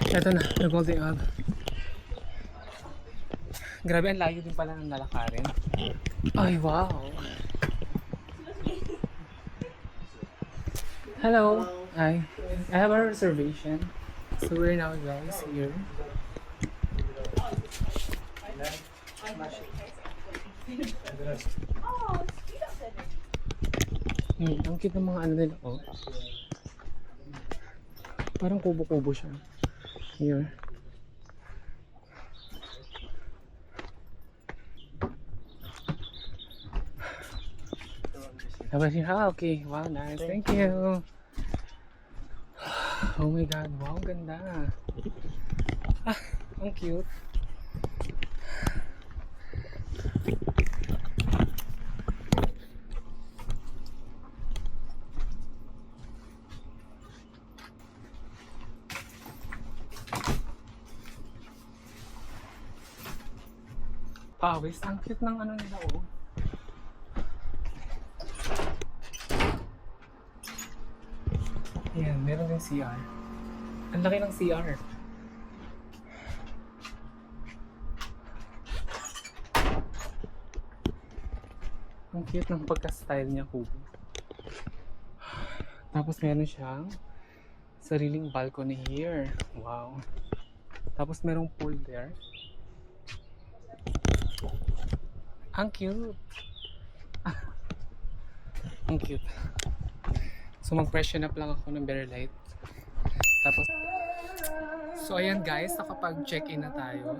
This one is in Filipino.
Eto na, the Golden Egg. Grabe, ang layo din pala ng lalakarin. Ay, wow! Hello! Hi. I have a reservation. So we're now guys here. Ang cute ng mga ano nila, oh. Parang kubo-kubo siya. Here. Okay. Wow, nice. Thank you. Oh my god, wow, ganda. Ang cute. Pawis, ang cute ng ano nila, oh. Ayan, meron din CR. Ang laki ng CR. Ang cute ng pagka-style niya, kubo. Tapos meron siyang sariling balcony here. Wow. Tapos merong pool there. Ang cute. Ang cute. So mag-freshen up lang ako ng Bear Light. Tapos, so ayan guys, nakapag-check-in na tayo.